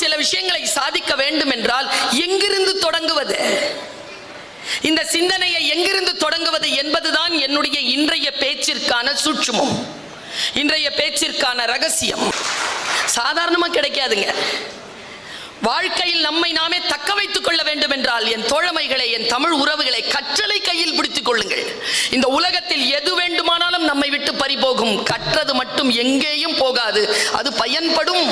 சில விஷயங்களை சாதிக்க வேண்டும் என்றால் எங்கிருந்து தொடங்குவது, இந்த சிந்தனையை எங்கிருந்து தொடங்குவது என்பதுதான் என்னுடைய இன்றைய பேச்சிற்கான சூட்சுமம், இன்றைய பேச்சிற்கான ரகசியம். சாதாரணமா கிடைக்காதுங்க. வாழ்க்கையில் நம்மை நாமே தக்க வைத்துக் கொள்ள வேண்டும் என்றால் என் தோழமைகளை, என் தமிழ் உறவுகளை, கற்றலை கையில் பிடித்துக் கொள்ளுங்கள். இந்த உலகத்தில் எது வேண்டுமானாலும் நம்மை விட்டு பறிபோகும், கற்றது மட்டும் எங்கேயும் போகாது, அது பயன்படும்.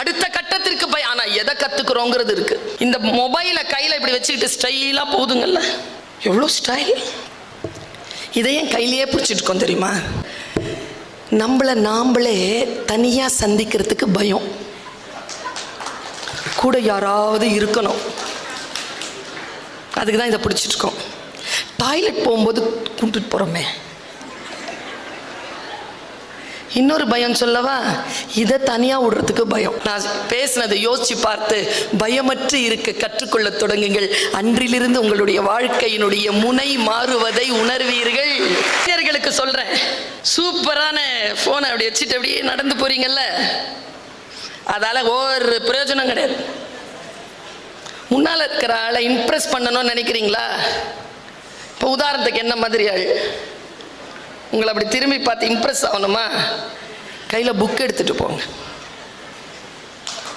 அடுத்த கட்டத்திற்கு ஆனா எதை கத்துக்கிறோங்கிறது இருக்கு. இந்த மொபைலை கையில இப்படி வச்சுக்கிட்டு ஸ்டைலா போதுங்கல்ல, எவ்வளவு ஸ்டைல். இதையும் கையிலேயே பிடிச்சிட்டு இருக்கோம் தெரியுமா? நம்மளை நாமளே தனியா சந்திக்கிறதுக்கு பயம், கூட யாராவது இருக்கணும், அதுக்கு தான் இதை பிடிச்சிட்டு இருக்கோம். டாய்லெட் போகும்போது கூப்பிட்டு போறோமே, இன்னொரு பயம் சொல்லவா, இதை தனியா விடுறதுக்கு பயம். நான் பேசினதை யோசிச்சு பார்த்து பயமற்று இருக்க கற்றுக்கொள்ள தொடங்குங்கள். அன்றிலிருந்து உங்களுடைய வாழ்க்கையினுடைய முனை மாறுவதை உணர்வீர்கள். இளைஞர்களுக்கு சொல்றேன், சூப்பரான போனை அப்படி வச்சுட்டு அப்படியே நடந்து போறீங்கல்ல, அதால ஒரு பிரயோஜனம் கிடையாது. முன்னால இருக்கிற ஆளை இம்ப்ரெஸ் பண்ணணும்னு நினைக்கிறீங்களா? இப்போ உதாரணத்துக்கு என்ன மாதிரி ஆள் உங்களை அப்படி திரும்பி பார்த்து இம்ப்ரெஸ் ஆகணுமா? கையில் புக் எடுத்துட்டு போங்க.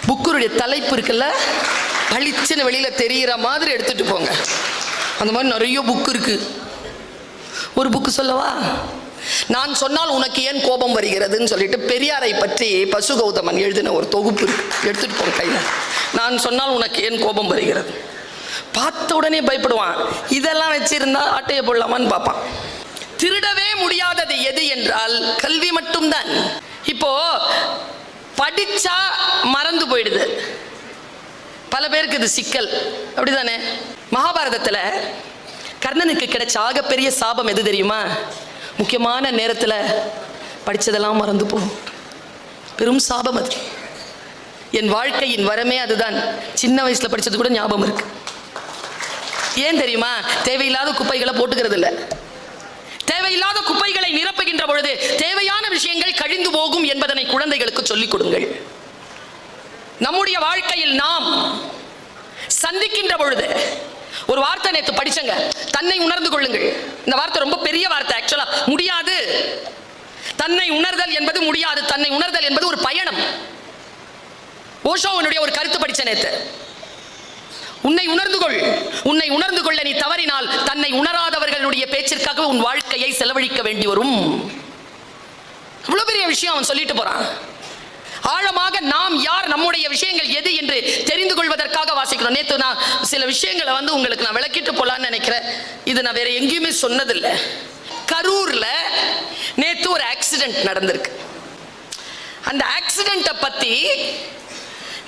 புக்குடைய தலைப்பு இருக்குல்ல, பளிச்சுன்னு வெளியில தெரிகிற மாதிரி எடுத்துட்டு போங்க. அந்த மாதிரி நிறைய புக் இருக்கு. ஒரு புக்கு சொல்லவா? நான் சொன்னால் உனக்கு ஏன் கோபம் வருகிறதுன்னு சொல்லிட்டு பெரியாரை பற்றி பசுகௌதமன் எழுதின ஒரு தொகுப்பு இருக்கு, எடுத்துட்டு போங்க கையில். நான் சொன்னால் உனக்கு ஏன் கோபம் வருகிறது. பார்த்த உடனே பயப்படுவான், இதெல்லாம் வச்சிருந்தா ஆட்டையை போடலாமான்னு பார்ப்பான். திருடவே முடியாதது எது என்றால் கல்வி மட்டும்தான். இப்போ படிச்சா மறந்து போயிடுது, பல பேருக்கு இது சிக்கல், அப்படிதானே? மகாபாரதத்துல கர்ணனுக்கு கிடைச்ச ஆகப்பெரிய சாபம் எது தெரியுமா? முக்கியமான நேரத்தில் படித்ததெல்லாம் மறந்து போகும். பெரும் சாபம் அது. என் வாழ்க்கையின் வரமே அதுதான். சின்ன வயசுல படித்தது கூட ஞாபகம் இருக்கு. ஏன் தெரியுமா? தேவையில்லாத குப்பைகளை போட்டுக்கிறது இல்லை. தேவையில்லாத குப்பைகளை நிரப்புகின்ற பொழுது தேவையான விஷயங்கள் கழிந்து போகும் என்பதனை குழந்தைகளுக்கு சொல்லிக் கொடுங்கள். நம்முடைய வாழ்க்கையில் நாம் சந்திக்கின்ற பொழுது ஒரு வார்த்தை நேற்று படிச்சங்க, தன்னை உணர்ந்து கொள்ளுங்கள். இந்த வார்த்தை ரொம்ப பெரிய வார்த்தை. ஆக்சுவலா முடியாது, தன்னை உணர்தல் என்பது முடியாது. தன்னை உணர்தல் என்பது ஒரு பயணம். ஓஷோவனுடைய ஒரு கருத்து படிச்ச நேற்று. உன்னை உணர்ந்து கொள், உன்னை உணர்ந்து கொள்ள நீ தவறினால் தன்னை உணராதவர்களுடைய பேச்சிற்காக உன் வாழ்க்கையை செலவழிக்க வேண்டி வரும். இவ்வளவு பெரிய விஷயம் அவன் சொல்லிட்டு போறான். ஆழமாக நாம் யார், நம்முடைய விஷயங்கள் எது என்று தெரிந்து கொள்வதற்காக வாசிக்கிறோம். நேற்று நான் சில விஷயங்களை உங்களுக்கு நான் விளக்கிட்டு போலான்னு நினைக்கிறேன். இது நான் வேற எங்கேயுமே சொன்னதில்லை. கரூர்ல நேற்று ஒரு ஆக்சிடென்ட் நடந்திருக்கு. அந்த ஆக்சிடென்ட்டை பத்தி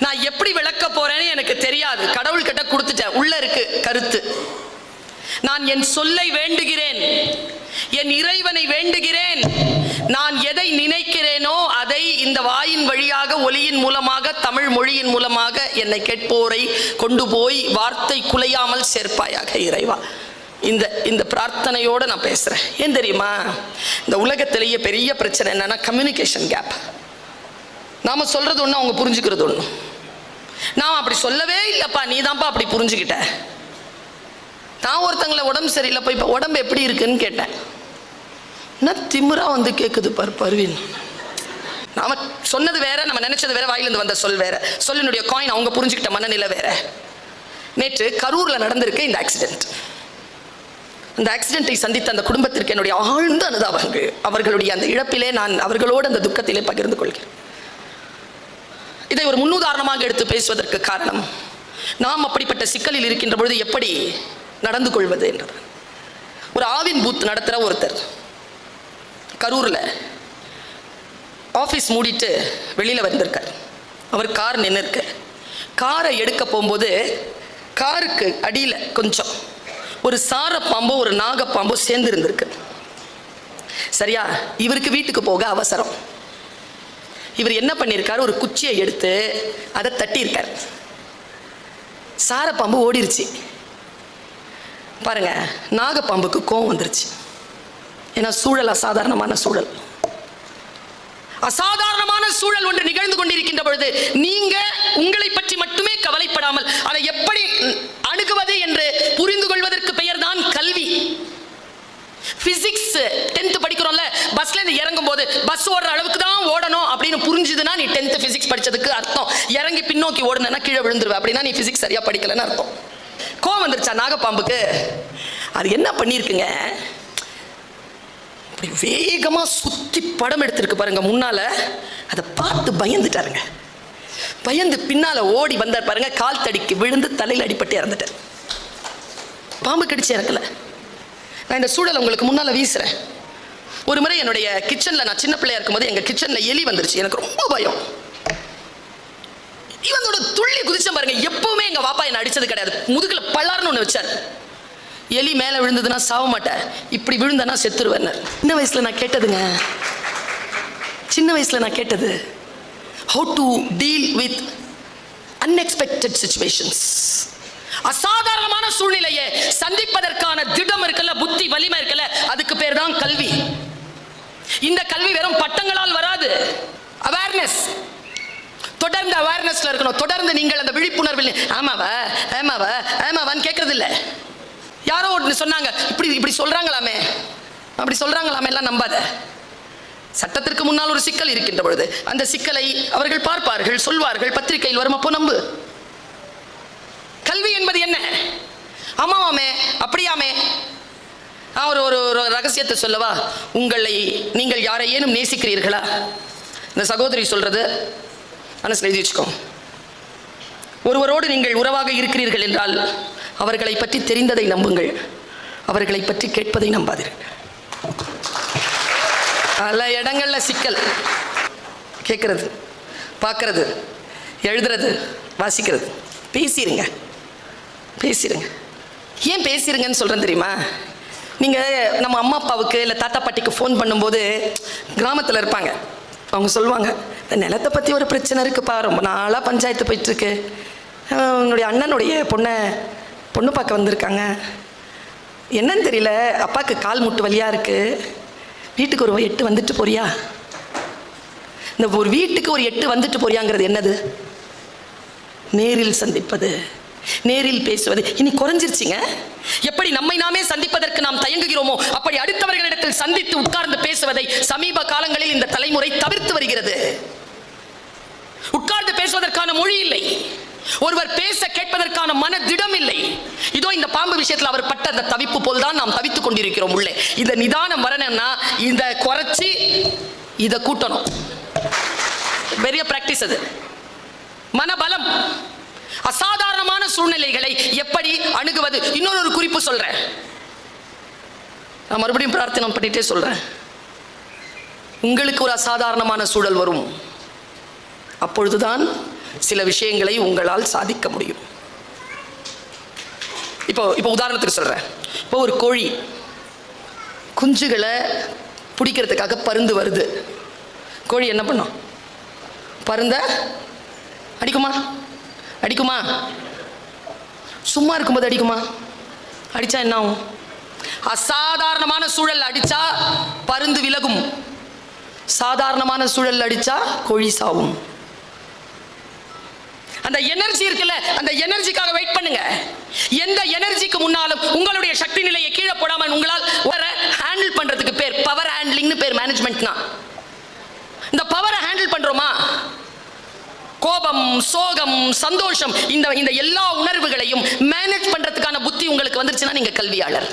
நான் எப்படி விளக்க போறேன்னு எனக்கு தெரியாது. கடவுள் கிட்ட கொடுத்துட்டேன். உள்ள இருக்கு கருத்து. நான் என் சொல்லை வேண்டுகிறேன், என் இறைவனை வேண்டுகிறேன். நான் எதை நினைக்கிறேனோ அதை இந்த வாயின் வழியாக, ஒலியின் மூலமாக, தமிழ் மொழியின் மூலமாக என்னை கேட்போரை கொண்டு போய் வார்த்தை குலையாமல் சேர்ப்பாயாக இறைவா. இந்த பிரார்த்தனையோடு நான் பேசுறேன். ஏன் தெரியுமா? இந்த உலகத்திலேயே பெரிய பிரச்சனை என்னன்னா கம்யூனிகேஷன் கேப். நாம சொல்றது ஒண்ணு, அவங்க புரிஞ்சுக்கிறது ஒண்ணு. நான் அப்படி சொல்லவே இல்லப்பா, நீ தான்ப்பா அப்படி புரிஞ்சுக்கிட்ட. நான் ஒருத்தங்களை உடம்பு சரியில்லைப்பா, இப்போ உடம்பு எப்படி இருக்குன்னு கேட்டேன். என்ன திமிரா கேட்குது பாரு பருவின். நாம சொன்னது வேற, நம்ம நினைச்சது வேற, வாயிலிருந்து வந்த சொல் வேற. சொல்லினுடைய காயின் அவங்க புரிஞ்சுக்கிட்ட மனநிலை வேற. நேற்று கரூர்ல நடந்திருக்கு இந்த ஆக்சிடென்ட். அந்த ஆக்சிடென்ட்டை சந்தித்த அந்த குடும்பத்திற்கு என்னுடைய ஆழ்ந்த அனுதாபங்கள். அவர்களுடைய அந்த இழப்பிலே நான் அவர்களோடு அந்த துக்கத்திலே பகிர்ந்து கொள்கிறேன். இதை ஒரு முன்னுதாரணமாக எடுத்து பேசுவதற்கு காரணம், நாம் அப்படிப்பட்ட சிக்கலில் இருக்கின்ற பொழுது எப்படி நடந்து கொள்வது என்றது. ஒரு ஆவின் பூத் நடத்துகிற ஒருத்தர் கரூரில் ஆஃபீஸ் மூடிட்டு வெளியில் வந்திருக்கார். அவர் கார் நின்று இருக்கு. காரை எடுக்க போகும்போது காருக்கு அடியில் கொஞ்சம் ஒரு சாரப்பாம்போ ஒரு நாகப்பாம்போ சேர்ந்து இருந்திருக்கு. சரியா? இவருக்கு வீட்டுக்கு போக அவசரம். இவர் என்ன பண்ணியிருக்காரு, ஒரு குச்சியை எடுத்து அதை தட்டியிருக்கார். சாரப்பாம்பு ஓடிருச்சு. பாருங்க, நாகப்பாம்புக்கு கோவம் வந்துருச்சு. ஏன்னா சூழல் அசாதாரணமான சூழல். அசாதாரணமான சூழல் ஒன்று நிகழ்ந்து கொண்டிருக்கின்ற பொழுது நீங்க உங்களை பற்றி மட்டுமே கவலைப்படாமல் அதை எப்படி அணுகுவது என்று புரிந்து கொள்வதற்கு பெயர் தான் கல்வி. பிசிக்ஸ் 10th படிக்கிறோம்ல, பஸ்ல இருந்து இறங்கும் போது பஸ் ஓடுற அளவுக்கு தான் ஓடணும் அப்படின்னு புரிஞ்சுதுன்னா நீ 10th பிசிக்ஸ் படிச்சதுக்கு அர்த்தம். இறங்கி பின்னோக்கி ஓடுனா கீழே விழுந்துருவ அப்படின்னா நீ பிசிக்ஸ் சரியா படிக்கலன்னு அர்த்தம். கோவம் வந்துருச்சா நாகப்பாம்புக்கு? அது என்ன பண்ணிருக்குங்க, அப்படி வேகமா சுத்தி படம் எடுத்திருக்கு பாருங்க முன்னால. அதை பார்த்து பயந்துட்டாருங்க. பயந்து பின்னால ஓடி வந்தார் பாருங்க, கால் தடிக்கு விழுந்து தலையில் அடிபட்டு இறந்துட்டார். பாம்பு கடிச்சு இறக்கல. நான் இந்த சூழல் உங்களுக்கு முன்னால வீசுறேன். ஒரு முறை என்னுடைய கிச்சன்ல, நான் சின்ன பிள்ளையா இருக்கும்போது எங்க கிச்சன்ல எலி வந்துருச்சு. எனக்கு ரொம்ப பயம். இவனோட துள்ளி குதிச்ச பாருங்க. எப்பவுமே எங்க பாப்பா என்ன அடிச்சது கிடையாது. முதுகுல பல்லார்னு ஒண்ணு வச்சார். எலி மேல விழுந்ததுன்னா சாவ மாட்டேன், இப்படி விழுந்தனா செத்துருவேன். சின்ன வயசுல நான் கேட்டதுங்க, சின்ன வயசுல நான் கேட்டது how to deal with unexpected situations. அசாதாரணமான சூழ்நிலையை சந்திப்பதற்கான திடம் இருக்குல்ல, புத்தி வலிமை இருக்குல்ல, அதுக்கு பேர் தான் கல்வி. இந்த கல்வி வெறும் பட்டங்களால் வராது. அவேர்னஸ், தொடர்ந்து அவேர்னஸ்ல இருக்கணும். தொடர்ந்து நீங்கள் அந்த விழிப்புணர்வில் ஆமாவா ஆமாவா ஆமாவான்னு கேட்கறது இல்லை. யாரோ ஒன்று சொன்னாங்க, இப்படி சொல்றாங்களாமே, அப்படி சொல்றாங்களாமே எல்லாம் நம்பாத. சட்டத்திற்கு முன்னால் ஒரு சிக்கல் இருக்கின்ற பொழுது அந்த சிக்கலை அவர்கள் பார்ப்பார்கள், சொல்வார்கள், பத்திரிகையில் வரும், அப்போ நம்பு. கல்வி என்பது என்ன? ஆமாவாமே அப்படியாமே. ஒரு ஒரு ரகசியத்தை சொல்லவா? நீங்கள் யாரையேனும் நேசிக்கிறீர்களா? இந்த சகோதரி சொல்றது மனசில் எழுதி வச்சுக்கோ. ஒருவரோடு நீங்கள் உறவாக இருக்கிறீர்கள் என்றால் அவர்களை பற்றி தெரிந்ததை நம்புங்கள், அவர்களை பற்றி கேட்பதை நம்பாதீர்கள். பல இடங்கள்ல சிக்கல். கேட்கறது, பார்க்கறது, எழுதுறது, வாசிக்கிறது. பேசிடுங்க. ஏன் பேசிடுங்கன்னு சொல்றேன் தெரியுமா? நீங்க நம்ம அம்மா அப்பாவுக்கு இல்லை தாத்தா பாட்டிக்கு ஃபோன் பண்ணும்போது கிராமத்தில் இருப்பாங்க, அவங்க சொல்லுவாங்க, இந்த நிலத்தை பற்றி ஒரு பிரச்சனை இருக்குப்பா, ரொம்ப நாளாக பஞ்சாயத்து போயிட்டு இருக்கு, உன்னுடைய அண்ணனுடைய பொண்ணு பார்க்க வந்திருக்காங்க, என்னன்னு தெரியல, அப்பாவுக்கு கால் முட்டு வலியாக இருக்கு, வீட்டுக்கு ஒரு 8 வந்துட்டு போறியா? இந்த ஒரு வீட்டுக்கு ஒரு 8 வந்துட்டு போறியாங்கிறது என்னது? நேரில் சந்திப்பது, நேரில் பேசுவது. இனி குறைஞ்சிருச்சுங்க. எப்படி நம்மை நாமே சந்திப்பதற்கு நாம் தயங்குகிறோமோ அப்படி அடுத்தவர்களிடத்தில் சந்தித்து உட்கார்ந்து பேசுவதை சமீப காலங்களில் இந்த தலைமுறை தவிர்த்து வருகிறது. உட்கார்ந்து பேசுவதற்கான மொழி இல்லை, ஒருவர் பேச கேட்பதற்கான மனதிடம் இல்லை. இதோ இந்த பாம்பு விஷயத்தில் அவர் பட்ட அந்த தவிப்பு போல்தான் நாம் தவித்துக் கொண்டிருக்கிறோம். உள்ளே இந்த நிதானம் வரணும்னா இந்த குறைச்சி இதை கூட்டணும். பெரிய பிராக்டிஸ் அது. மனபலம். அசாதாரணமான சூழ்நிலைகளை எப்படி அணுகுவது? இன்னொரு குறிப்பு சொல்றேன், நான் மறுபடியும் பிரார்த்தனை பண்ணிட்டே சொல்றேன். உங்களுக்கு ஒரு அசாதாரணமான சூழல் வரும், அப்பொழுதுதான் சில விஷயங்களை உங்களால் சாதிக்க முடியும். இப்போ உதாரணத்துக்கு சொல்றேன். இப்போ ஒரு கோழி குஞ்சுகளை பிடிக்கிறதுக்காக பருந்து வருது. கோழி என்ன பண்ணும்? பருந்த அடிக்குமா? சும்மா இருக்கும்போது அடிக்குமா? அடிச்சா என்ன ஆகும்? அசாதாரணமான சூழல் அடிச்சா பருந்து விலகும், சாதாரணமான சூழல் அடிச்சா கோழி சாவும். அந்த எனர்ஜி இருக்குல்ல, அந்த எனர்ஜிக்காக வெயிட் பண்ணுங்க. எந்த எனர்ஜிக்கு முன்னாலும் உங்களுடைய சக்தி நிலையை கீழே போடாமல் உங்களால் ஹேண்டில் பண்றதுக்கு பேர் பவர் ஹேண்ட்லிங்னு பேர். மேனேஜ்மெண்ட்னா இந்த பவரை ஹேண்டில் பண்றோமா? கோபம், சோகம், சந்தோஷம், இந்த எல்லா உணர்வுகளையும் மேனேஜ் பண்றதுக்கான புத்தி உங்களுக்கு வந்துருச்சுன்னா நீங்க கல்வியாளர்.